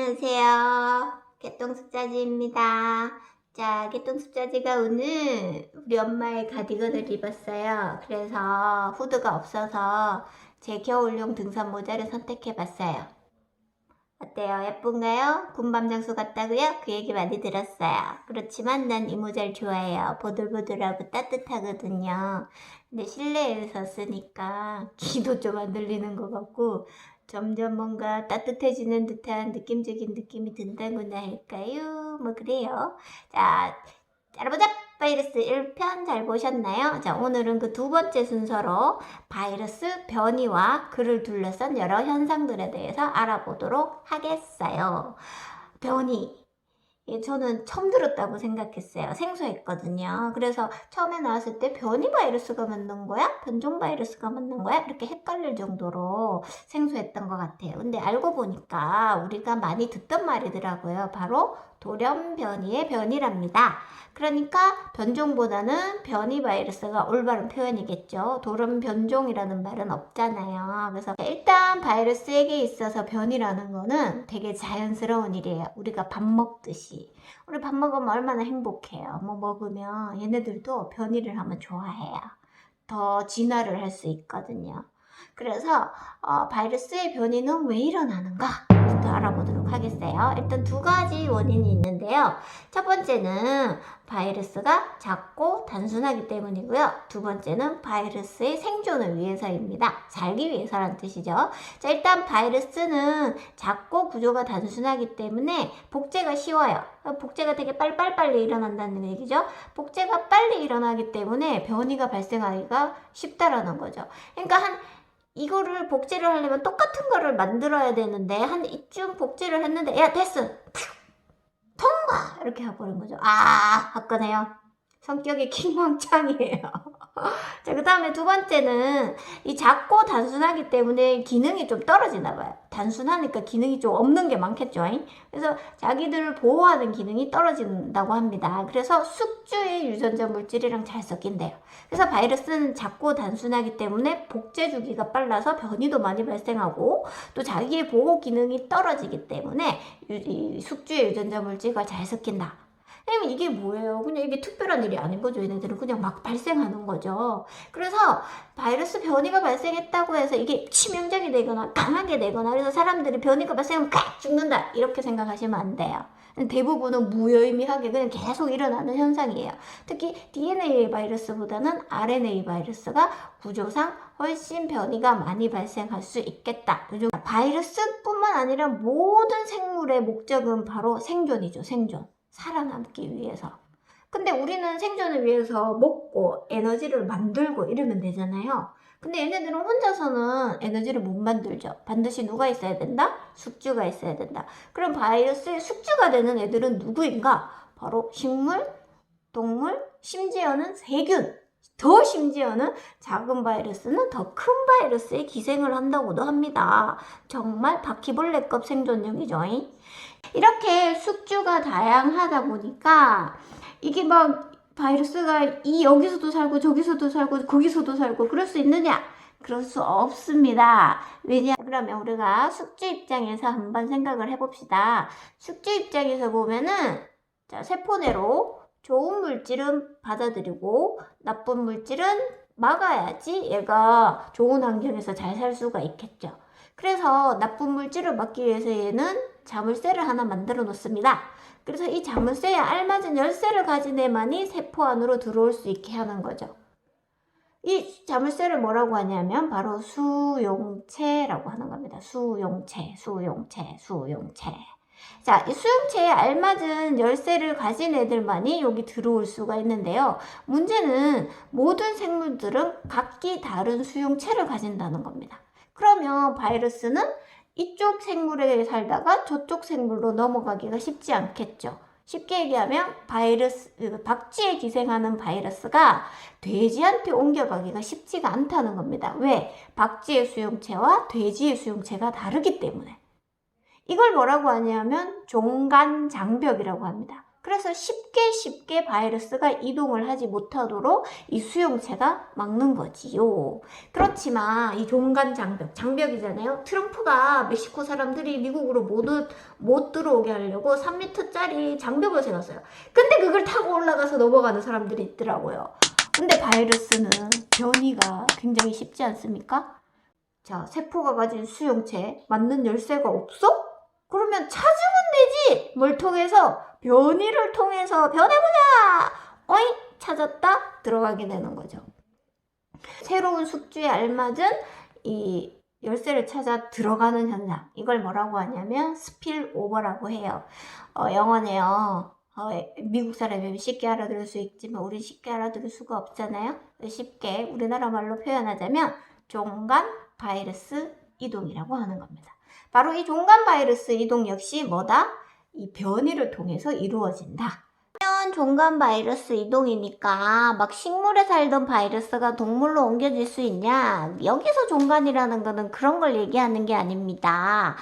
안녕하세요. 개똥숙자지입니다. 자, 개똥숙자지가 오늘 우리 엄마의 가디건을 입었어요. 그래서 후드가 없어서 제 겨울용 등산 모자를 선택해봤어요. 어때요? 예쁜가요? 군밤 장수 같다고요? 그 얘기 많이 들었어요. 그렇지만 난 이 모자를 좋아해요. 보들보들하고 따뜻하거든요. 근데 실내에서 쓰니까 기도 좀 안 들리는 것 같고 점점 뭔가 따뜻해지는 듯한 느낌적인 느낌이 든다고나 할까요? 뭐 그래요. 자, 알아보자! 바이러스 1편 잘 보셨나요? 자, 오늘은 그 두 번째 순서로 바이러스 변이와 그를 둘러싼 여러 현상들에 대해서 알아보도록 하겠어요. 변이. 저는 처음 들었다고 생각했어요. 생소했거든요. 그래서 처음에 나왔을 때 변이 바이러스가 맞는 거야? 변종 바이러스가 맞는 거야? 이렇게 헷갈릴 정도로 생소했던 것 같아요. 근데 알고 보니까 우리가 많이 듣던 말이더라고요. 바로 돌연변이의 변이랍니다. 그러니까 변종보다는 변이 바이러스가 올바른 표현이겠죠. 돌연변종이라는 말은 없잖아요. 그래서 일단 바이러스에게 있어서 변이라는 거는 되게 자연스러운 일이에요. 우리가 밥 먹듯이. 우리 밥 먹으면 얼마나 행복해요. 뭐 먹으면 얘네들도 변이를 하면 좋아해요. 더 진화를 할 수 있거든요. 그래서 바이러스의 변이는 왜 일어나는가? 부터 알아보도록 하겠어요. 일단 두 가지 원인이 있는데요. 첫 번째는 바이러스가 작고 단순하기 때문이고요. 두 번째는 바이러스의 생존을 위해서입니다. 살기 위해서라는 뜻이죠. 자, 일단 바이러스는 작고 구조가 단순하기 때문에 복제가 쉬워요. 복제가 되게 빨리 일어난다는 얘기죠. 복제가 빨리 일어나기 때문에 변이가 발생하기가 쉽다라는 거죠. 그러니까 이거를 복제를 하려면 똑같은 거를 만들어야 되는데 한 이쯤 복제를 했는데 야 됐어 통과 이렇게 해버린 거죠. 화끈해요. 성격이 킹왕짱이에요. 자, 그 다음에 두 번째는 이 작고 단순하기 때문에 기능이 좀 떨어지나 봐요. 단순하니까 기능이 좀 없는 게 많겠죠. 그래서 자기들을 보호하는 기능이 떨어진다고 합니다. 그래서 숙주의 유전자 물질이랑 잘 섞인대요. 그래서 바이러스는 작고 단순하기 때문에 복제 주기가 빨라서 변이도 많이 발생하고 또 자기의 보호 기능이 떨어지기 때문에 이 숙주의 유전자 물질과 잘 섞인다. 왜냐면 이게 뭐예요? 그냥 이게 특별한 일이 아닌 거죠. 얘네들은 그냥 막 발생하는 거죠. 그래서 바이러스 변이가 발생했다고 해서 이게 치명적이 되거나 강하게 되거나 그래서 사람들이 변이가 발생하면 꽉 죽는다 이렇게 생각하시면 안 돼요. 대부분은 무의미하게 그냥 계속 일어나는 현상이에요. 특히 DNA 바이러스보다는 RNA 바이러스가 구조상 훨씬 변이가 많이 발생할 수 있겠다. 바이러스뿐만 아니라 모든 생물의 목적은 바로 생존이죠. 생존. 살아남기 위해서. 근데 우리는 생존을 위해서 먹고 에너지를 만들고 이러면 되잖아요. 근데 얘네들은 혼자서는 에너지를 못 만들죠. 반드시 누가 있어야 된다? 숙주가 있어야 된다. 그럼 바이러스의 숙주가 되는 애들은 누구인가? 바로 식물, 동물, 심지어는 세균. 더 심지어는 작은 바이러스는 더 큰 바이러스에 기생을 한다고도 합니다. 정말 바퀴벌레급 생존력이죠. 이렇게 숙주가 다양하다 보니까 이게 막 바이러스가 여기서도 살고 저기서도 살고 거기서도 살고 그럴 수 있느냐? 그럴 수 없습니다. 왜냐? 그러면 우리가 숙주 입장에서 한번 생각을 해봅시다. 숙주 입장에서 보면은 자, 세포내로 좋은 물질은 받아들이고 나쁜 물질은 막아야지 얘가 좋은 환경에서 잘 살 수가 있겠죠. 그래서 나쁜 물질을 막기 위해서 얘는 자물쇠를 하나 만들어 놓습니다. 그래서 이 자물쇠에 알맞은 열쇠를 가진 애만이 세포 안으로 들어올 수 있게 하는 거죠. 이 자물쇠를 뭐라고 하냐면 바로 수용체라고 하는 겁니다. 수용체. 자, 이 수용체에 알맞은 열쇠를 가진 애들만이 여기 들어올 수가 있는데요. 문제는 모든 생물들은 각기 다른 수용체를 가진다는 겁니다. 그러면 바이러스는 이쪽 생물에 살다가 저쪽 생물로 넘어가기가 쉽지 않겠죠. 쉽게 얘기하면 박쥐에 기생하는 바이러스가 돼지한테 옮겨가기가 쉽지가 않다는 겁니다. 왜? 박쥐의 수용체와 돼지의 수용체가 다르기 때문에. 이걸 뭐라고 하냐면 종간장벽이라고 합니다. 그래서 쉽게 바이러스가 이동을 하지 못하도록 이 수용체가 막는 거지요. 그렇지만 이 종간 장벽이잖아요. 트럼프가 멕시코 사람들이 미국으로 못 들어오게 하려고 3m짜리 장벽을 세웠어요. 근데 그걸 타고 올라가서 넘어가는 사람들이 있더라고요. 근데 바이러스는 변이가 굉장히 쉽지 않습니까? 자, 세포가 가진 수용체, 맞는 열쇠가 없어? 그러면 찾으면 되지! 뭘 통해서? 변이를 통해서 변해보자! 어이? 찾았다? 들어가게 되는 거죠. 새로운 숙주에 알맞은 이 열쇠를 찾아 들어가는 현상. 이걸 뭐라고 하냐면 스필오버라고 해요. 영어네요. 미국 사람이면 쉽게 알아들을 수 있지만 우린 쉽게 알아들을 수가 없잖아요. 쉽게 우리나라 말로 표현하자면 종간 바이러스 이동이라고 하는 겁니다. 바로 이 종간 바이러스 이동 역시 뭐다? 이 변이를 통해서 이루어진다. 종간 바이러스 이동이니까 막 식물에 살던 바이러스가 동물로 옮겨질 수 있냐? 여기서 종간이라는 거는 그런 걸 얘기하는 게 아닙니다.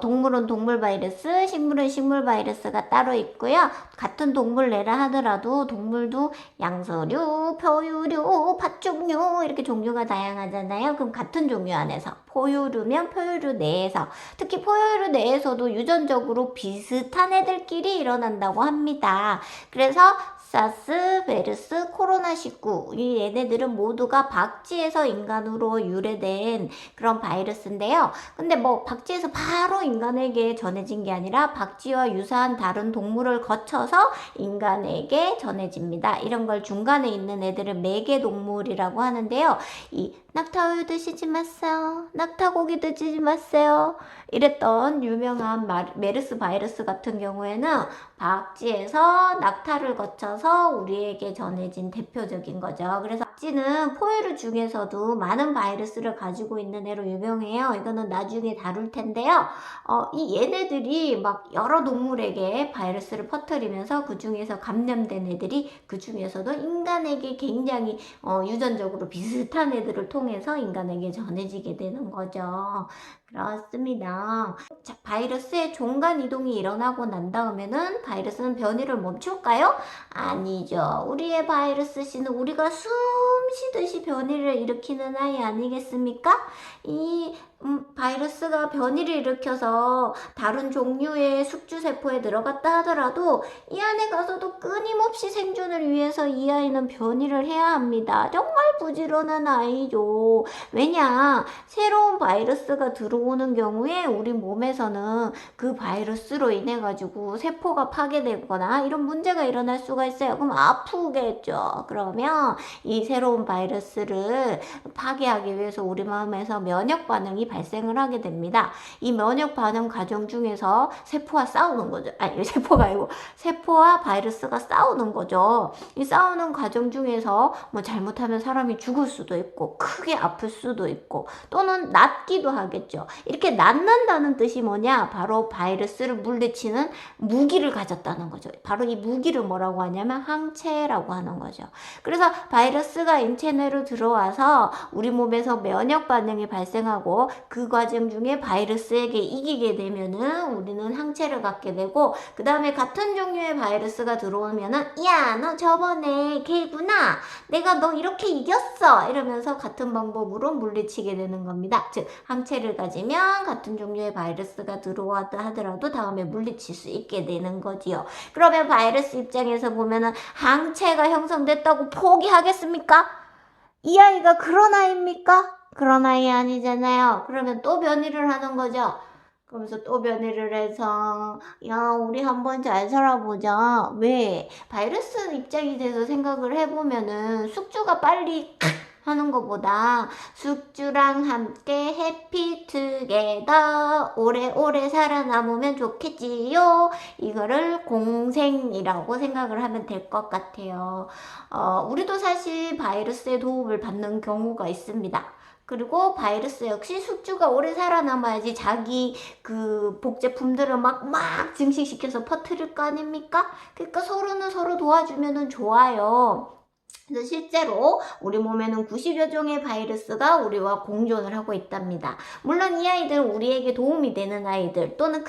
동물은 동물 바이러스, 식물은 식물 바이러스가 따로 있고요. 같은 동물 내라 하더라도 동물도 양서류, 표유류, 파충류 이렇게 종류가 다양하잖아요. 그럼 같은 종류 안에서 포유류면 포유류 내에서 특히 포유류 내에서도 유전적으로 비슷한 애들끼리 일어난다고 합니다. 그래서 사스, 메르스, 코로나19 이 얘네들은 모두가 박쥐에서 인간으로 유래된 그런 바이러스인데요. 근데 뭐 박쥐에서 바로 인간에게 전해진 게 아니라 박쥐와 유사한 다른 동물을 거쳐서 인간에게 전해집니다. 이런 걸 중간에 있는 애들은 매개동물이라고 하는데요. 이 낙타우유 드시지 마세요. 낙타고기 드시지 마세요. 이랬던 유명한 메르스 바이러스 같은 경우에는 박쥐에서 낙타를 거쳐서 우리에게 전해진 대표적인 거죠. 그래서 박쥐는 포유류 중에서도 많은 바이러스를 가지고 있는 애로 유명해요. 이거는 나중에 다룰 텐데요. 이 얘네들이 막 여러 동물에게 바이러스를 퍼뜨리면서 그 중에서 감염된 애들이 그 중에서도 인간에게 굉장히 유전적으로 비슷한 애들을 통해서 인간에게 전해지게 되는 거죠. 그렇습니다. 자, 바이러스의 종간 이동이 일어나고 난 다음에는 바이러스는 변이를 멈출까요? 아니죠. 우리의 바이러스 씨는 우리가 숨 쉬듯이 변이를 일으키는 아이 아니겠습니까? 이 바이러스가 변이를 일으켜서 다른 종류의 숙주세포에 들어갔다 하더라도 이 안에 가서도 끊임없이 생존을 위해서 이 아이는 변이를 해야 합니다. 정말 부지런한 아이죠. 왜냐? 새로운 바이러스가 들어오는 경우에 우리 몸에서는 그 바이러스로 인해 가지고 세포가 파괴되거나 이런 문제가 일어날 수가 있어요. 그럼 아프겠죠. 그러면 이 새로운 바이러스를 파괴하기 위해서 우리 몸에서 면역 반응이 발생을 하게 됩니다. 이 면역 반응 과정 중에서 세포와 싸우는 거죠. 아니, 세포가 아니고 세포와 바이러스가 싸우는 거죠. 이 싸우는 과정 중에서 뭐 잘못하면 사람이 죽을 수도 있고 크게 아플 수도 있고 또는 낫기도 하겠죠. 이렇게 낫는다는 뜻이 뭐냐? 바로 바이러스를 물리치는 무기를 가졌다는 거죠. 바로 이 무기를 뭐라고 하냐면 항체라고 하는 거죠. 그래서 바이러스가 인체 내로 들어와서 우리 몸에서 면역 반응이 발생하고 그 과정 중에 바이러스에게 이기게 되면은 우리는 항체를 갖게 되고 그 다음에 같은 종류의 바이러스가 들어오면은 야, 너 저번에 걔구나. 내가 너 이렇게 이겼어. 이러면서 같은 방법으로 물리치게 되는 겁니다. 즉 항체를 가지면 같은 종류의 바이러스가 들어왔다 하더라도 다음에 물리칠 수 있게 되는 거지요. 그러면 바이러스 입장에서 보면은 항체가 형성됐다고 포기하겠습니까? 이 아이가 그런 아이입니까? 그런 아이 아니잖아요. 그러면 또 변이를 하는 거죠. 그러면서 또 변이를 해서 야, 우리 한번 잘 살아보자. 왜? 바이러스 입장이 돼서 생각을 해보면은 숙주가 빨리 하는 것보다 숙주랑 함께 해피 투게더 오래오래 살아남으면 좋겠지요. 이거를 공생이라고 생각을 하면 될 것 같아요. 우리도 사실 바이러스의 도움을 받는 경우가 있습니다. 그리고 바이러스 역시 숙주가 오래 살아남아야지 자기 그 복제품들을 막 증식시켜서 퍼뜨릴 거 아닙니까? 그러니까 서로는 서로 도와주면 좋아요. 그래서 실제로 우리 몸에는 90여 종의 바이러스가 우리와 공존을 하고 있답니다. 물론 이 아이들은 우리에게 도움이 되는 아이들 또는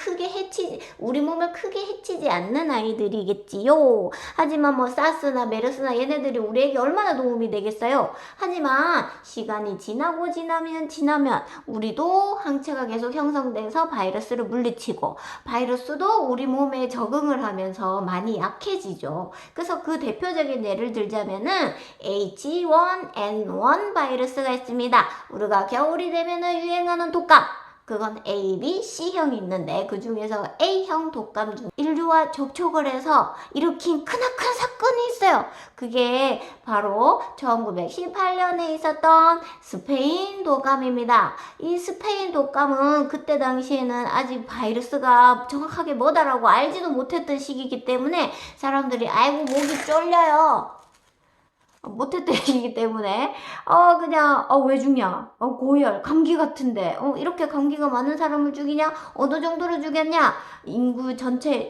우리 몸을 크게 해치지 않는 아이들이겠지요. 하지만 뭐 사스나 메르스나 얘네들이 우리에게 얼마나 도움이 되겠어요. 하지만 시간이 지나면 우리도 항체가 계속 형성돼서 바이러스를 물리치고 바이러스도 우리 몸에 적응을 하면서 많이 약해지죠. 그래서 그 대표적인 예를 들자면은 H1N1 바이러스가 있습니다. 우리가 겨울이 되면은 유행하는 독감. 그건 A, B, C형이 있는데 그 중에서 A형 독감 중 인류와 접촉을 해서 일으킨 크나큰 사건이 있어요. 그게 바로 1918년에 있었던 스페인 독감입니다. 이 스페인 독감은 그때 당시에는 아직 바이러스가 정확하게 뭐다라고 알지도 못했던 시기이기 때문에 사람들이 아이고 목이 쫄려요. 못했던 얘기이기 때문에 그냥 왜 죽냐, 고열, 감기 같은데 이렇게 감기가 많은 사람을 죽이냐, 어느 정도로 죽였냐,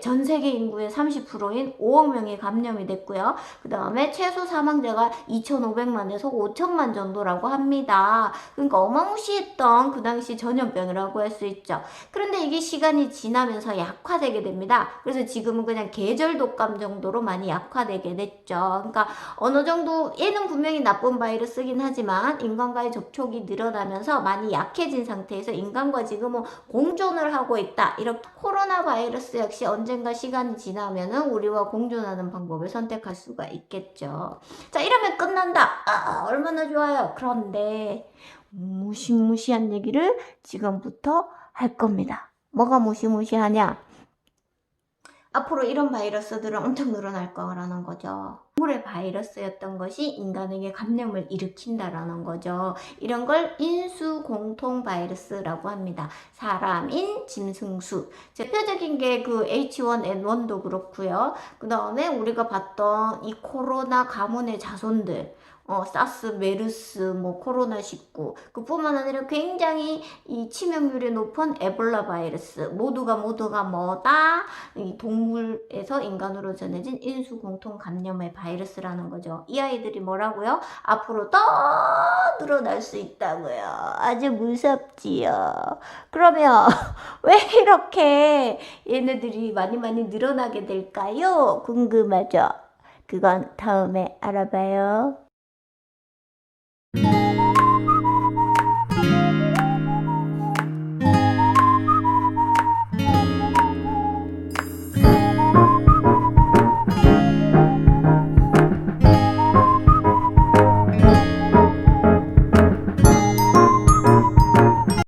전 세계 인구의 30%인 5억 명이 감염이 됐고요. 그 다음에 최소 사망자가 2,500만에서 5천만 정도라고 합니다. 그러니까 어마무시했던 그 당시 전염병이라고 할 수 있죠. 그런데 이게 시간이 지나면서 약화되게 됩니다. 그래서 지금은 그냥 계절 독감 정도로 많이 약화되게 됐죠. 그러니까 어느 정도 얘는 분명히 나쁜 바이러스긴 하지만 인간과의 접촉이 늘어나면서 많이 약해진 상태에서 인간과 지금은 공존을 하고 있다. 이렇게 코로나 바이러스 역시 언젠가 시간이 지나면은 우리와 공존하는 방법을 선택할 수가 있겠죠. 자, 이러면 끝난다. 얼마나 좋아요. 그런데 무시무시한 얘기를 지금부터 할 겁니다. 뭐가 무시무시하냐? 앞으로 이런 바이러스들은 엄청 늘어날 거라는 거죠. 동물의 바이러스였던 것이 인간에게 감염을 일으킨다라는 거죠. 이런 걸 인수공통 바이러스라고 합니다. 사람인 짐승수. 대표적인 게 그 H1N1도 그렇고요. 그 다음에 우리가 봤던 이 코로나 가문의 자손들, 사스, 메르스, 코로나19 그뿐만 아니라 굉장히 이 치명률이 높은 에볼라 바이러스 모두가 뭐다? 이 동물에서 인간으로 전해진 인수공통 감염의 바이러스라는 거죠. 이 아이들이 뭐라고요? 앞으로 더 늘어날 수 있다고요. 아주 무섭지요. 그러면 왜 이렇게 얘네들이 많이 늘어나게 될까요? 궁금하죠? 그건 다음에 알아봐요.